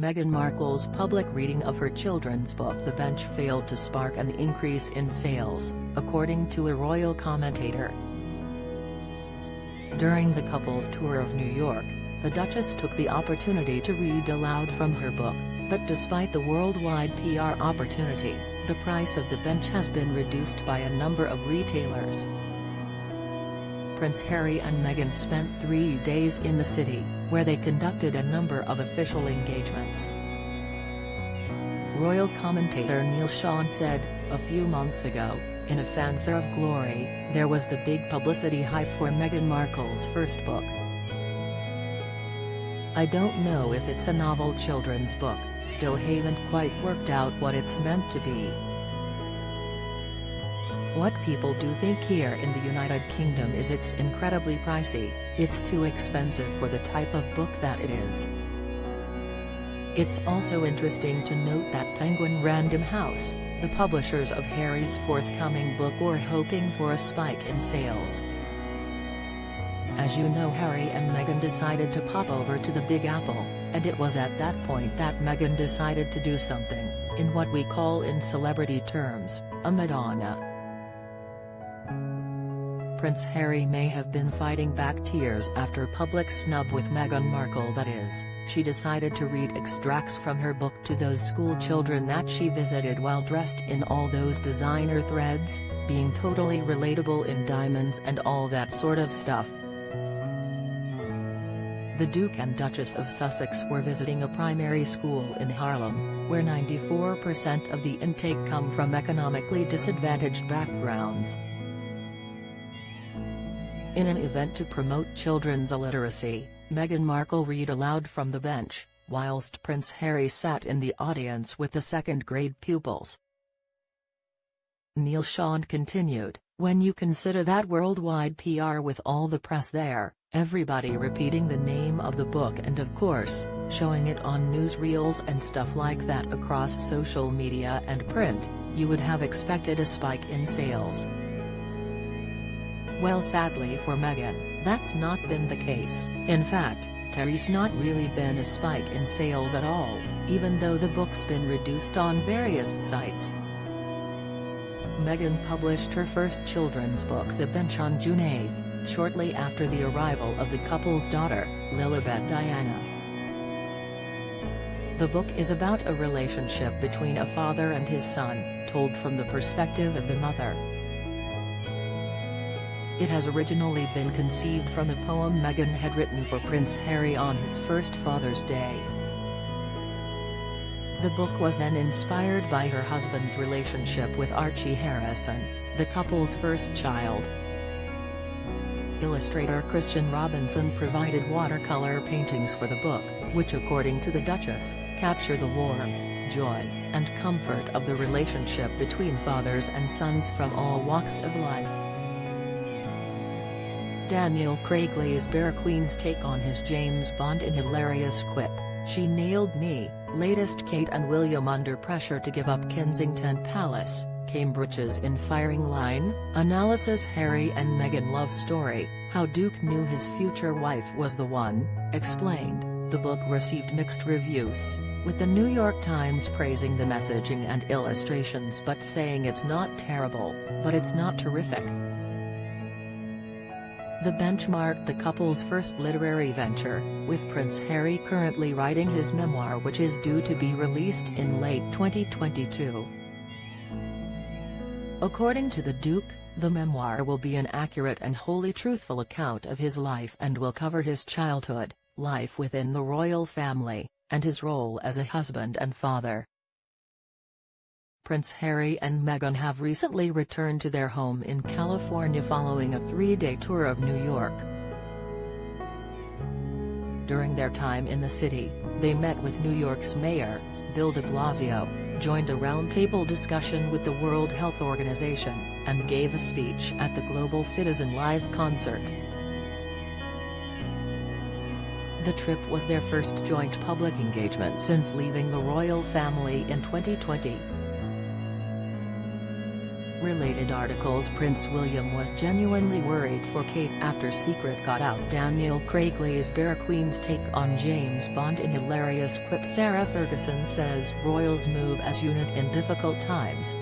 Meghan Markle's public reading of her children's book The Bench failed to spark an increase in sales, according to a royal commentator. During the couple's tour of New York, the Duchess took the opportunity to read aloud from her book, but despite the worldwide PR opportunity, the price of The Bench has been reduced by a number of retailers. Prince Harry and Meghan spent 3 days in the city, where they conducted a number of official engagements. Royal commentator Neil Sean said, "A few months ago, in a fanfare of glory, there was the big publicity hype for Meghan Markle's first book. I don't know if it's a novel children's book, still haven't quite worked out what it's meant to be. What people do think here in the United Kingdom is it's incredibly pricey, it's too expensive for the type of book that it is." It's also interesting to note that Penguin Random House, the publishers of Harry's forthcoming book, were hoping for a spike in sales. As you know, Harry and Meghan decided to pop over to the Big Apple, and it was at that point that Meghan decided to do something, in what we call in celebrity terms, a Madonna. Prince Harry may have been fighting back tears after public snub with Meghan Markle, that is, she decided to read extracts from her book to those school children that she visited while dressed in all those designer threads, being totally relatable in diamonds and all that sort of stuff. The Duke and Duchess of Sussex were visiting a primary school in Harlem, where 94% of the intake come from economically disadvantaged backgrounds. In an event to promote children's illiteracy, Meghan Markle read aloud from The Bench, whilst Prince Harry sat in the audience with the second-grade pupils. Neil Sean continued, "When you consider that worldwide PR with all the press there, everybody repeating the name of the book and of course, showing it on newsreels and stuff like that across social media and print, you would have expected a spike in sales." Well, sadly for Meghan, that's not been the case. In fact, there's not really been a spike in sales at all, even though the book's been reduced on various sites. Meghan published her first children's book The Bench on June 8, shortly after the arrival of the couple's daughter, Lilibet Diana. The book is about a relationship between a father and his son, told from the perspective of the mother. It has originally been conceived from a poem Meghan had written for Prince Harry on his first Father's Day. The book was then inspired by her husband's relationship with Archie Harrison, the couple's first child. Illustrator Christian Robinson provided watercolor paintings for the book, which according to the Duchess, capture the warmth, joy, and comfort of the relationship between fathers and sons from all walks of life. Daniel Craig lays bare Queen's take on his James Bond in hilarious quip, "She nailed me." Latest Kate and William under pressure to give up Kensington Palace, Cambridge's in firing line, analysis Harry and Meghan love story, how Duke knew his future wife was the one, explained. The book received mixed reviews, with the New York Times praising the messaging and illustrations but saying it's not terrible, but it's not terrific. The Bench marked the couple's first literary venture, with Prince Harry currently writing his memoir, which is due to be released in late 2022. According to the Duke, the memoir will be an accurate and wholly truthful account of his life and will cover his childhood, life within the royal family, and his role as a husband and father. Prince Harry and Meghan have recently returned to their home in California following a 3-day tour of New York. During their time in the city, they met with New York's Mayor, Bill de Blasio, joined a roundtable discussion with the World Health Organization, and gave a speech at the Global Citizen Live concert. The trip was their first joint public engagement since leaving the royal family in 2020. Related articles: Prince William was genuinely worried for Kate after secret got out. Daniel Craig lays bare Queen's take on James Bond in hilarious quip. Sarah Ferguson says royals move as unit in difficult times.